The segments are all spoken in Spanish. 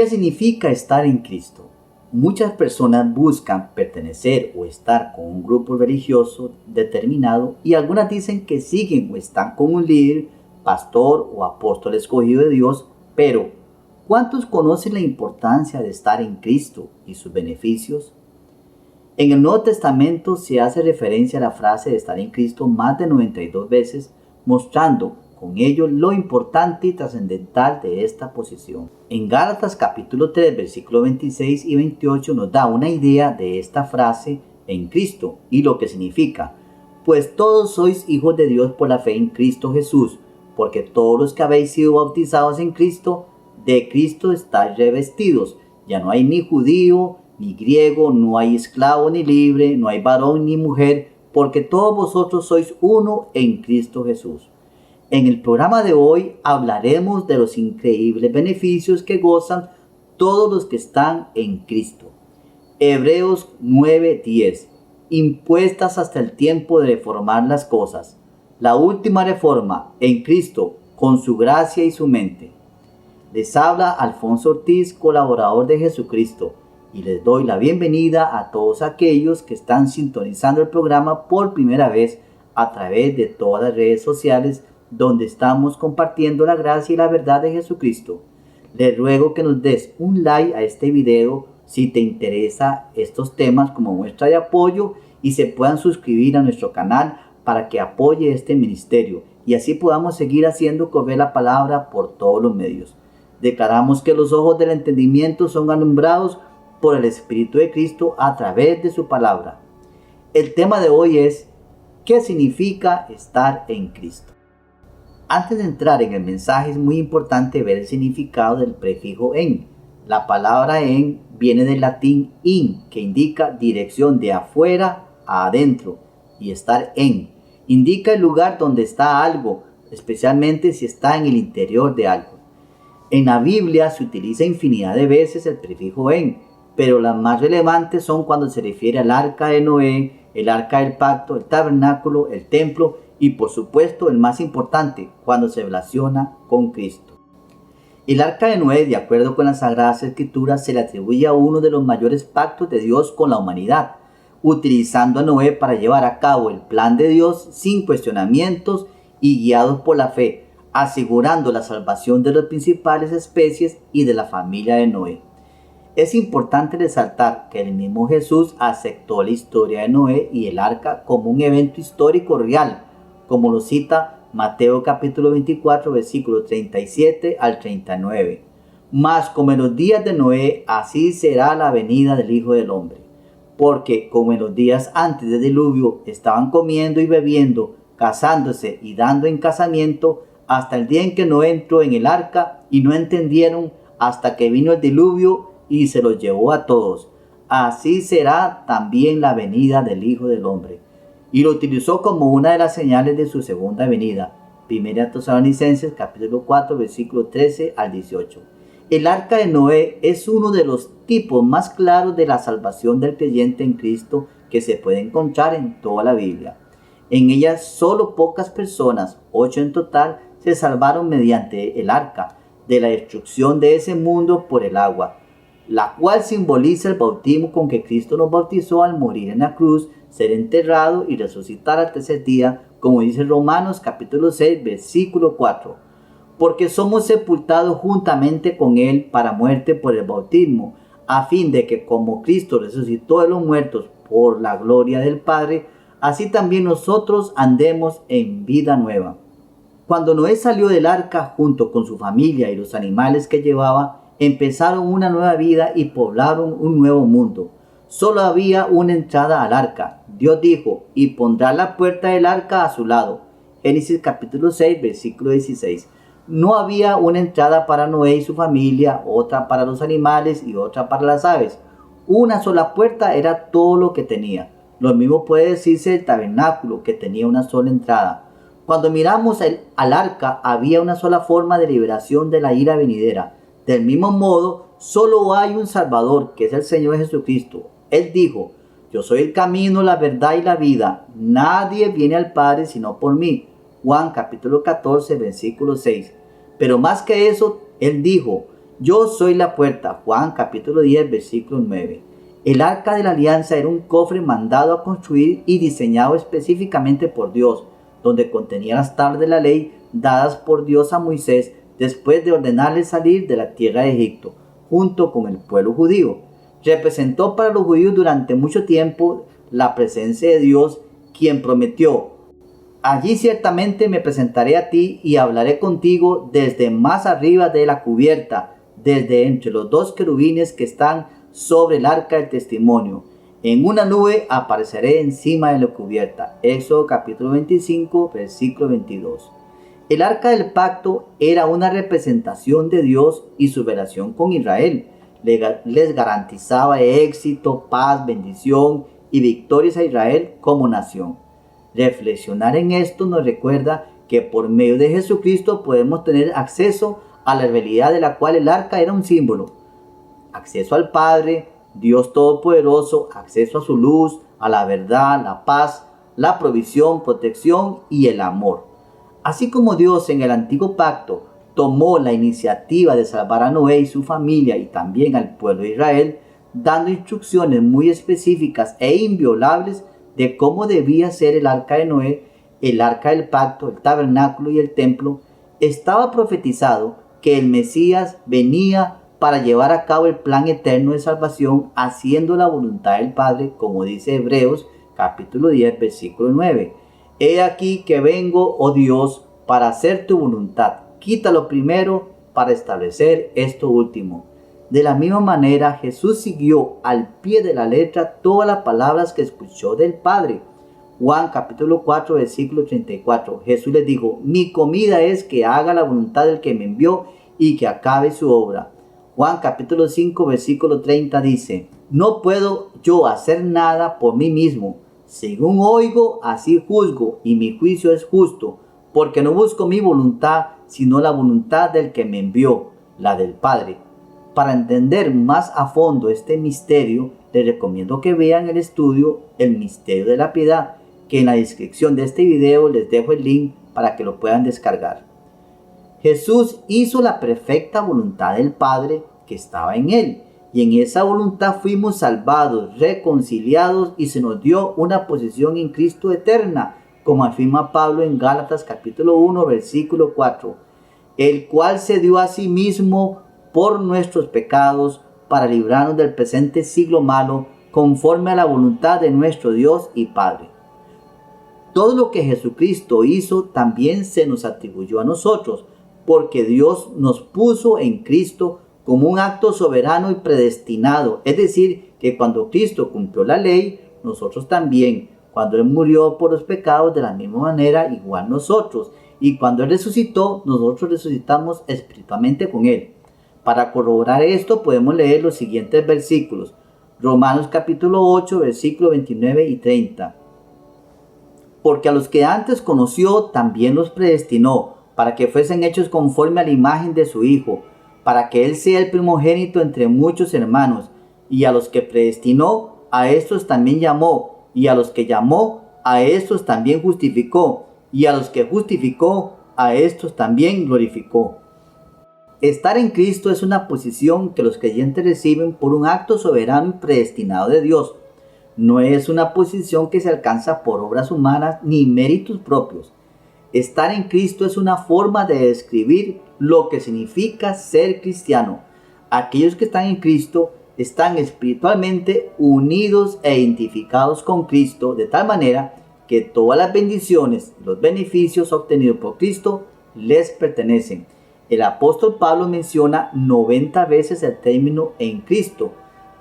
¿Qué significa estar en Cristo? Muchas personas buscan pertenecer o estar con un grupo religioso determinado y algunas dicen que siguen o están con un líder, pastor o apóstol escogido de Dios, pero ¿cuántos conocen la importancia de estar en Cristo y sus beneficios? En el Nuevo Testamento se hace referencia a la frase de estar en Cristo más de 92 veces, mostrando con ello lo importante y trascendental de esta posición. En Gálatas capítulo 3, versículos 26 y 28 nos da una idea de esta frase en Cristo y lo que significa. Pues todos sois hijos de Dios por la fe en Cristo Jesús, porque todos los que habéis sido bautizados en Cristo, de Cristo estáis revestidos. Ya no hay ni judío ni griego, no hay esclavo ni libre, no hay varón ni mujer, porque todos vosotros sois uno en Cristo Jesús. En el programa de hoy hablaremos de los increíbles beneficios que gozan todos los que están en Cristo. Hebreos 9:10. Impuestas hasta el tiempo de reformar las cosas. La última reforma en Cristo con su gracia y su mente. Les habla Alfonso Ortiz, colaborador de Jesucristo, y les doy la bienvenida a todos aquellos que están sintonizando el programa por primera vez a través de todas las redes sociales donde estamos compartiendo la gracia y la verdad de Jesucristo. Les ruego que nos des un like a este video si te interesa estos temas como muestra de apoyo y se puedan suscribir a nuestro canal para que apoye este ministerio y así podamos seguir haciendo correr la palabra por todos los medios. Declaramos que los ojos del entendimiento son alumbrados por el Espíritu de Cristo a través de su palabra. El tema de hoy es ¿qué significa estar en Cristo? Antes de entrar en el mensaje es muy importante ver el significado del prefijo en. La palabra en viene del latín in, que indica dirección de afuera a adentro, y estar en indica el lugar donde está algo, especialmente si está en el interior de algo. En la Biblia se utiliza infinidad de veces el prefijo en, pero las más relevantes son cuando se refiere al arca de Noé, el arca del pacto, el tabernáculo, el templo y por supuesto el más importante, cuando se relaciona con Cristo. El arca de Noé, de acuerdo con las Sagradas Escrituras, se le atribuye a uno de los mayores pactos de Dios con la humanidad, utilizando a Noé para llevar a cabo el plan de Dios sin cuestionamientos y guiados por la fe, asegurando la salvación de las principales especies y de la familia de Noé. Es importante resaltar que el mismo Jesús aceptó la historia de Noé y el arca como un evento histórico real, como lo cita Mateo capítulo 24, versículos 37 al 39. Mas como en los días de Noé, así será la venida del Hijo del Hombre. Porque como en los días antes del diluvio estaban comiendo y bebiendo, casándose y dando en casamiento, hasta el día en que Noé entró en el arca y no entendieron hasta que vino el diluvio y se los llevó a todos. Así será también la venida del Hijo del Hombre. Y lo utilizó como una de las señales de su segunda venida. 1 Tesalonicenses capítulo 4 versículo 13 al 18. El arca de Noé es uno de los tipos más claros de la salvación del creyente en Cristo que se puede encontrar en toda la Biblia. En ella solo pocas personas, 8 en total, se salvaron mediante el arca de la destrucción de ese mundo por el agua, la cual simboliza el bautismo con que Cristo nos bautizó al morir en la cruz, ser enterrado y resucitar al tercer día, como dice Romanos capítulo 6, versículo 4. Porque somos sepultados juntamente con Él para muerte por el bautismo, a fin de que como Cristo resucitó de los muertos por la gloria del Padre, así también nosotros andemos en vida nueva. Cuando Noé salió del arca junto con su familia y los animales que llevaba, empezaron una nueva vida y poblaron un nuevo mundo. Solo había una entrada al arca. Dios dijo, y pondrá la puerta del arca a su lado. Génesis capítulo 6, versículo 16. No había una entrada para Noé y su familia, otra para los animales y otra para las aves. Una sola puerta era todo lo que tenía. Lo mismo puede decirse del tabernáculo, que tenía una sola entrada. Cuando miramos al arca, había una sola forma de liberación de la ira venidera. Del mismo modo, solo hay un Salvador, que es el Señor Jesucristo. Él dijo, yo soy el camino, la verdad y la vida. Nadie viene al Padre sino por mí. Juan capítulo 14, versículo 6. Pero más que eso, Él dijo, Yo soy la puerta, Juan capítulo 10, versículo 9. El arca de la alianza era un cofre mandado a construir y diseñado específicamente por Dios, donde contenía las tablas de la ley dadas por Dios a Moisés después de ordenarle salir de la tierra de Egipto, junto con el pueblo judío. Representó para los judíos durante mucho tiempo la presencia de Dios, quien prometió: allí ciertamente me presentaré a ti y hablaré contigo desde más arriba de la cubierta, desde entre los dos querubines que están sobre el arca del testimonio. En una nube apareceré encima de la cubierta. Éxodo capítulo 25, versículo 22. El arca del pacto era una representación de Dios y su relación con Israel. Les garantizaba éxito, paz, bendición y victorias a Israel como nación. Reflexionar en esto nos recuerda que por medio de Jesucristo podemos tener acceso a la realidad de la cual el arca era un símbolo. Acceso al Padre, Dios Todopoderoso, acceso a su luz, a la verdad, la paz, la provisión, protección y el amor. Así como Dios en el antiguo pacto tomó la iniciativa de salvar a Noé y su familia y también al pueblo de Israel, dando instrucciones muy específicas e inviolables de cómo debía ser el arca de Noé, el arca del pacto, el tabernáculo y el templo, estaba profetizado que el Mesías venía para llevar a cabo el plan eterno de salvación, haciendo la voluntad del Padre, como dice Hebreos capítulo 10, versículo 9. He aquí que vengo, oh Dios, para hacer tu voluntad. Quita lo primero para establecer esto último. De la misma manera, Jesús siguió al pie de la letra todas las palabras que escuchó del Padre. Juan capítulo 4, versículo 34. Jesús les dijo: mi comida es que haga la voluntad del que me envió y que acabe su obra. Juan capítulo 5, versículo 30 dice: no puedo yo hacer nada por mí mismo. Según oigo, así juzgo, y mi juicio es justo, porque no busco mi voluntad, sino la voluntad del que me envió, la del Padre. Para entender más a fondo este misterio, les recomiendo que vean el estudio El misterio de la piedad, que en la descripción de este video les dejo el link para que lo puedan descargar. Jesús hizo la perfecta voluntad del Padre que estaba en él, y en esa voluntad fuimos salvados, reconciliados, y se nos dio una posición en Cristo eterna, como afirma Pablo en Gálatas capítulo 1, versículo 4, el cual se dio a sí mismo por nuestros pecados, para librarnos del presente siglo malo, conforme a la voluntad de nuestro Dios y Padre. Todo lo que Jesucristo hizo también se nos atribuyó a nosotros, porque Dios nos puso en Cristo como un acto soberano y predestinado. Es decir, que cuando Cristo cumplió la ley, nosotros también. Cuando Él murió por los pecados, de la misma manera, igual nosotros. Y cuando Él resucitó, nosotros resucitamos espiritualmente con Él. Para corroborar esto, podemos leer los siguientes versículos. Romanos capítulo 8, versículos 29 y 30. Porque a los que antes conoció, también los predestinó, para que fuesen hechos conforme a la imagen de su Hijo, para que Él sea el primogénito entre muchos hermanos. Y a los que predestinó, a estos también llamó, y a los que llamó, a estos también justificó, y a los que justificó, a estos también glorificó. Estar en Cristo es una posición que los creyentes reciben por un acto soberano y predestinado de Dios. No es una posición que se alcanza por obras humanas ni méritos propios. Estar en Cristo es una forma de describir lo que significa ser cristiano. Aquellos que están en Cristo están espiritualmente unidos e identificados con Cristo, de tal manera que todas las bendiciones y los beneficios obtenidos por Cristo les pertenecen. El apóstol Pablo menciona 90 veces el término en Cristo,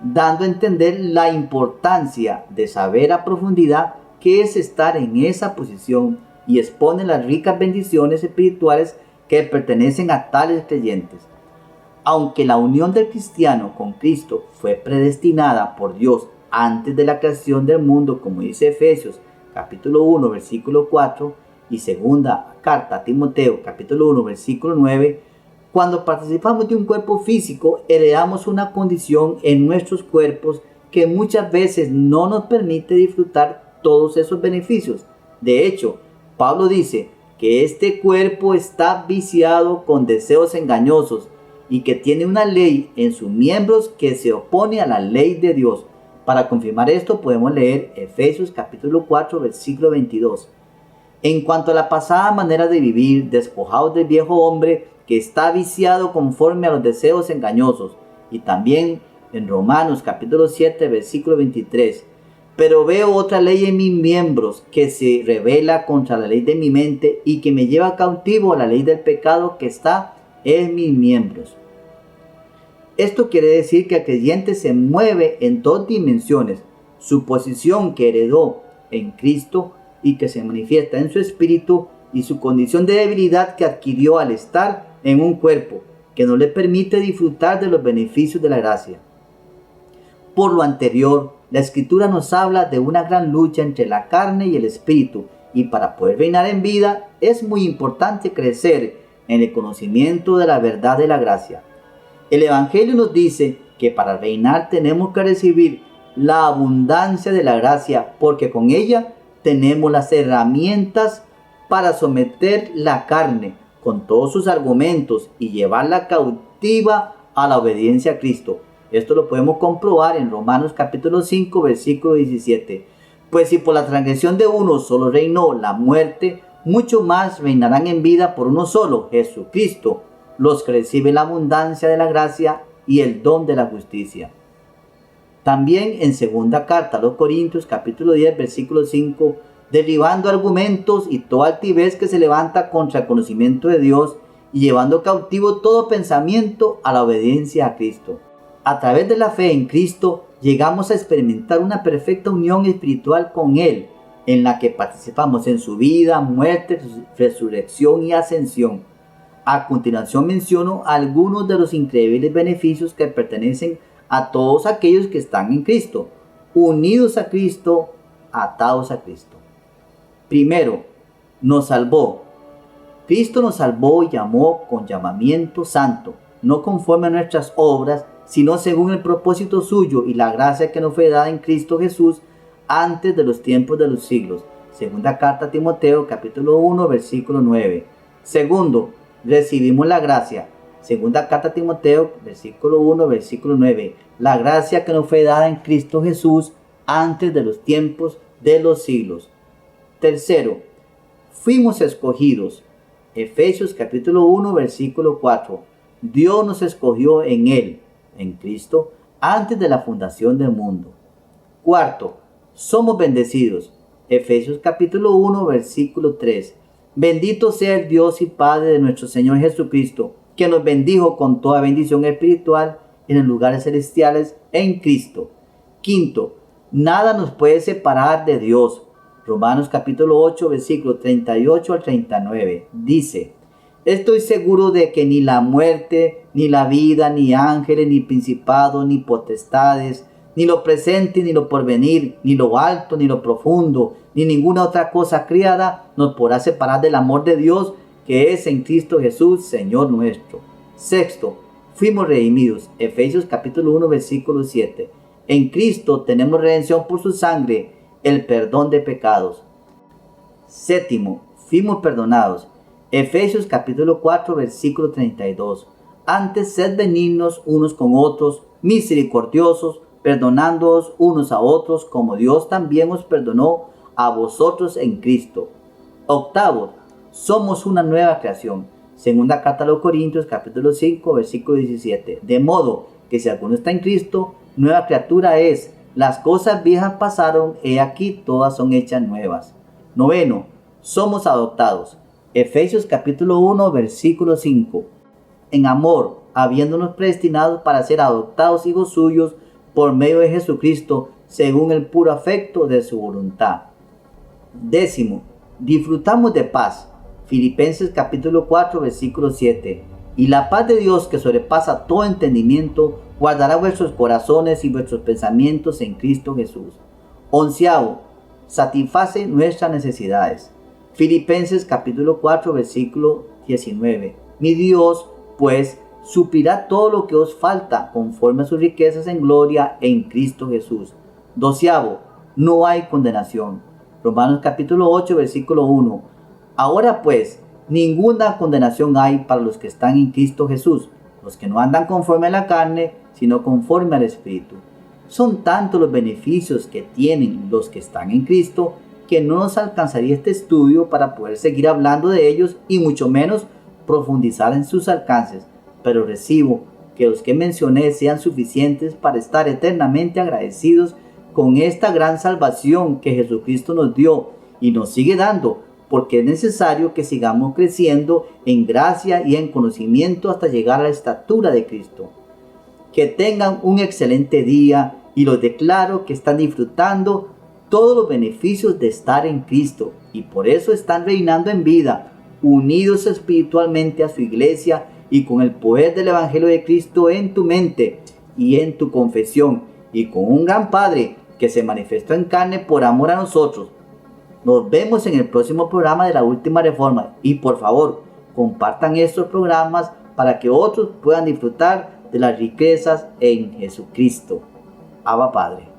dando a entender la importancia de saber a profundidad qué es estar en esa posición, y expone las ricas bendiciones espirituales que pertenecen a tales creyentes. Aunque la unión del cristiano con Cristo fue predestinada por Dios antes de la creación del mundo, como dice Efesios capítulo 1 versículo 4 y segunda carta a Timoteo capítulo 1 versículo 9, cuando participamos de un cuerpo físico, heredamos una condición en nuestros cuerpos que muchas veces no nos permite disfrutar todos esos beneficios. De hecho, Pablo dice que este cuerpo está viciado con deseos engañosos y que tiene una ley en sus miembros que se opone a la ley de Dios. Para confirmar esto podemos leer Efesios capítulo 4 versículo 22. En cuanto a la pasada manera de vivir, despojados del viejo hombre que está viciado conforme a los deseos engañosos. Y también en Romanos capítulo 7 versículo 23. Pero veo otra ley en mis miembros que se rebela contra la ley de mi mente y que me lleva cautivo a la ley del pecado que está en mis miembros. Esto quiere decir que el creyente se mueve en dos dimensiones: su posición que heredó en Cristo y que se manifiesta en su espíritu, y su condición de debilidad que adquirió al estar en un cuerpo que no le permite disfrutar de los beneficios de la gracia. Por lo anterior, la Escritura nos habla de una gran lucha entre la carne y el espíritu, y para poder reinar en vida es muy importante crecer en el conocimiento de la verdad de la gracia. El Evangelio nos dice que para reinar tenemos que recibir la abundancia de la gracia, porque con ella tenemos las herramientas para someter la carne con todos sus argumentos y llevarla cautiva a la obediencia a Cristo. Esto lo podemos comprobar en Romanos capítulo 5 versículo 17. Pues si por la transgresión de uno solo reinó la muerte, mucho más reinarán en vida por uno solo, Jesucristo, los que reciben la abundancia de la gracia y el don de la justicia. También en segunda carta a los Corintios capítulo 10 versículo 5, derribando argumentos y toda altivez que se levanta contra el conocimiento de Dios y llevando cautivo todo pensamiento a la obediencia a Cristo. A través de la fe en Cristo llegamos a experimentar una perfecta unión espiritual con Él, en la que participamos en su vida, muerte, resurrección y ascensión. A continuación menciono algunos de los increíbles beneficios que pertenecen a todos aquellos que están en Cristo, unidos a Cristo, atados a Cristo. Primero, nos salvó. Cristo nos salvó y llamó con llamamiento santo, no conforme a nuestras obras, sino según el propósito suyo y la gracia que nos fue dada en Cristo Jesús antes de los tiempos de los siglos. Segunda carta a Timoteo, capítulo 1, versículo 9. Segundo, recibimos la gracia. Segunda carta a Timoteo, versículo 1, versículo 9. La gracia que nos fue dada en Cristo Jesús antes de los tiempos de los siglos. Tercero, fuimos escogidos. Efesios capítulo 1, versículo 4. Dios nos escogió en Él, en Cristo, antes de la fundación del mundo. Cuarto, somos bendecidos. Efesios capítulo 1, versículo 3. Bendito sea el Dios y Padre de nuestro Señor Jesucristo, que nos bendijo con toda bendición espiritual en los lugares celestiales en Cristo. Quinto, nada nos puede separar de Dios. Romanos capítulo 8, versículo 38 al 39. Dice: estoy seguro de que ni la muerte, ni la vida, ni ángeles, ni principados, ni potestades, ni lo presente, ni lo porvenir, ni lo alto, ni lo profundo, ni ninguna otra cosa criada nos podrá separar del amor de Dios que es en Cristo Jesús, Señor nuestro. Sexto, fuimos redimidos. Efesios capítulo 1, versículo 7. En Cristo tenemos redención por su sangre, el perdón de pecados. Séptimo, fuimos perdonados. Efesios capítulo 4, versículo 32. Antes sed benignos unos con otros, misericordiosos, perdonándoos unos a otros, como Dios también os perdonó a vosotros en Cristo. Octavo, somos una nueva creación. Segunda carta a los Corintios, capítulo 5, versículo 17. De modo que si alguno está en Cristo, nueva criatura es. Las cosas viejas pasaron, he aquí todas son hechas nuevas. Noveno, somos adoptados. Efesios capítulo 1, versículo 5. En amor, habiéndonos predestinados para ser adoptados hijos suyos por medio de Jesucristo, según el puro afecto de su voluntad. Décimo, disfrutamos de paz. Filipenses capítulo 4, versículo 7. Y la paz de Dios, que sobrepasa todo entendimiento, guardará vuestros corazones y vuestros pensamientos en Cristo Jesús. Onceavo, satisface nuestras necesidades. Filipenses capítulo 4, versículo 19. Mi Dios, pues, suplirá todo lo que os falta conforme a sus riquezas en gloria en Cristo Jesús. Doceavo, no hay condenación. Romanos capítulo 8, versículo 1. Ahora pues, ninguna condenación hay para los que están en Cristo Jesús, los que no andan conforme a la carne, sino conforme al Espíritu. Son tantos los beneficios que tienen los que están en Cristo que no nos alcanzaría este estudio para poder seguir hablando de ellos y mucho menos profundizar en sus alcances, pero recibo que los que mencioné sean suficientes para estar eternamente agradecidos con esta gran salvación que Jesucristo nos dio y nos sigue dando, porque es necesario que sigamos creciendo en gracia y en conocimiento hasta llegar a la estatura de Cristo. Que tengan un excelente día y los declaro que están disfrutando todos los beneficios de estar en Cristo y por eso están reinando en vida, unidos espiritualmente a su iglesia y con el poder del Evangelio de Cristo en tu mente y en tu confesión y con un gran Padre que se manifestó en carne por amor a nosotros. Nos vemos en el próximo programa de la Última Reforma y por favor compartan estos programas para que otros puedan disfrutar de las riquezas en Jesucristo. Abba Padre.